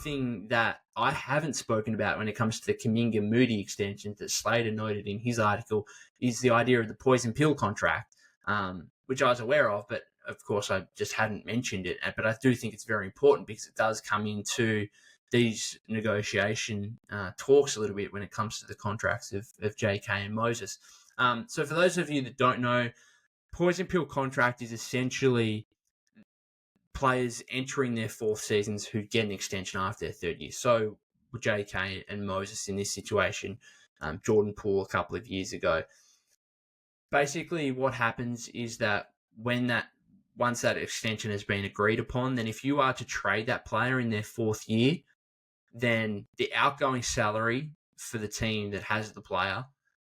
thing that I haven't spoken about when it comes to the Kuminga Moody extension that Slater noted in his article is the idea of the poison pill contract, which I was aware of, but of course I just hadn't mentioned it. But I do think it's very important because it does come into these negotiation talks a little bit when it comes to the contracts of JK and Moses. So for those of you that don't know, poison pill contract is essentially players entering their fourth seasons who get an extension after their third year. So JK and Moses in this situation, Jordan Poole a couple of years ago. Basically, what happens is that once that extension has been agreed upon, then if you are to trade that player in their fourth year, then the outgoing salary for the team that has the player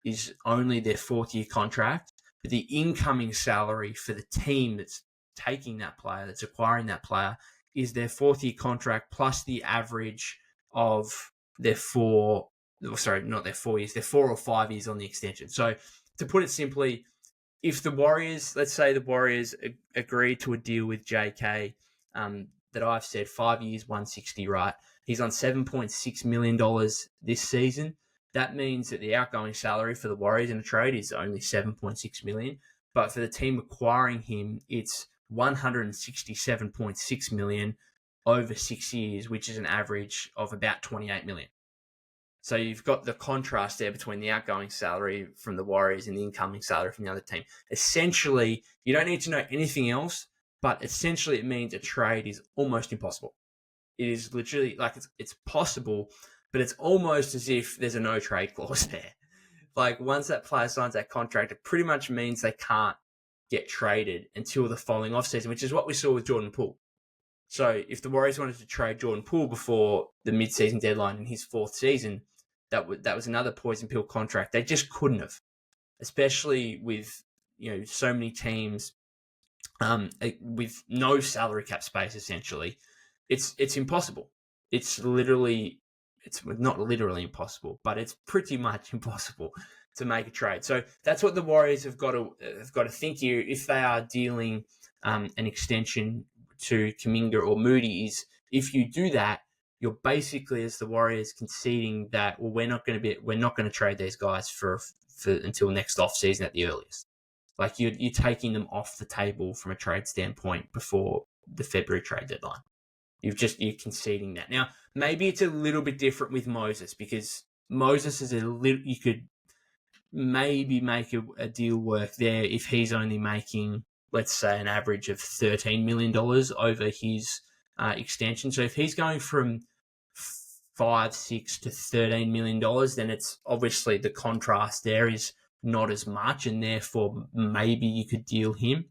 is only their fourth year contract, but the incoming salary for the team that's taking that player, that's acquiring that player, is their fourth year contract plus the average of their 4 or 5 years on the extension. So to put it simply, if the Warriors, let's say the Warriors agree to a deal with JK that I've said 5 years, 160, right? He's on $7.6 million this season. That means that the outgoing salary for the Warriors in a trade is only $7.6 million. But for the team acquiring him, it's $167.6 million over 6 years, which is an average of about $28 million. So you've got the contrast there between the outgoing salary from the Warriors and the incoming salary from the other team. Essentially, you don't need to know anything else, but essentially it means a trade is almost impossible. It is literally like it's possible, but it's almost as if there's a no trade clause there. Like once that player signs that contract, it pretty much means they can't get traded until the following offseason, which is what we saw with Jordan Poole. So if the Warriors wanted to trade Jordan Poole before the mid-season deadline in his fourth season, that was another poison pill contract. They just couldn't have, especially with so many teams with no salary cap space. Essentially, it's impossible. It's not literally impossible, but it's pretty much impossible to make a trade. So that's what the Warriors have got to think here if they are dealing an extension to Kuminga or Moody. Is if you do that, you're basically, as the Warriors, conceding that we're not going to trade these guys for until next offseason at the earliest. Like you're taking them off the table from a trade standpoint before the February trade deadline. You're conceding that. Now, maybe it's a little bit different with Moses because Moses is you could maybe make a deal work there if he's only making, let's say, an average of $13 million over his extension. So if he's going from 5, 6 to $13 million, then it's obviously the contrast there is not as much, and therefore maybe you could deal him.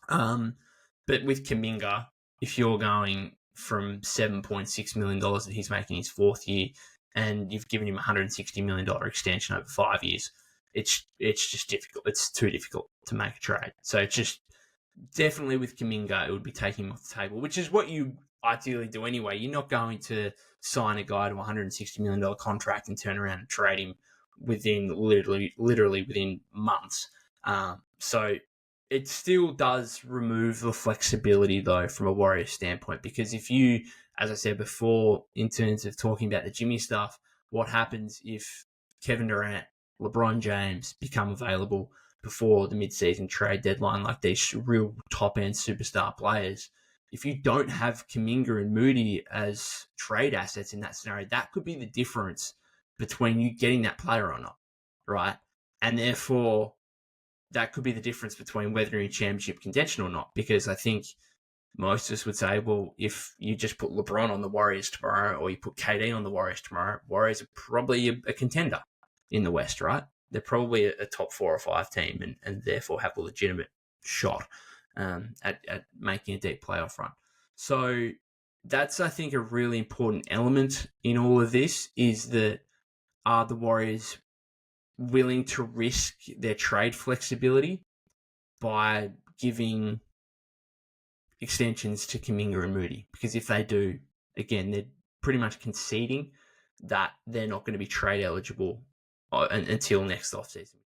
But with Kuminga, if you're going from $7.6 million that he's making his fourth year, and you've given him a $160 million extension over 5 years, it's just difficult. It's too difficult to make a trade. So it's just definitely with Kuminga, it would be taking him off the table, which is what you ideally do anyway. You're not going to sign a guy to a $160 million contract and turn around and trade him within literally within months. So it still does remove the flexibility, though, from a Warriors standpoint, because if you, as I said before, in terms of talking about the Jimmy stuff, what happens if Kevin Durant, LeBron James become available before the mid-season trade deadline, like these real top-end superstar players? If you don't have Kuminga and Moody as trade assets in that scenario, that could be the difference between you getting that player or not, right? And therefore, that could be the difference between whether you're in championship contention or not, because I think most of us would say, well, if you just put LeBron on the Warriors tomorrow or you put KD on the Warriors tomorrow, Warriors are probably a contender in the West, right? They're probably a top 4 or 5 team and therefore have a legitimate shot at making a deep playoff run. So that's, I think, a really important element in all of this is that are the Warriors willing to risk their trade flexibility by giving extensions to Kuminga and Moody? Because if they do, again, they're pretty much conceding that they're not going to be trade eligible until next offseason.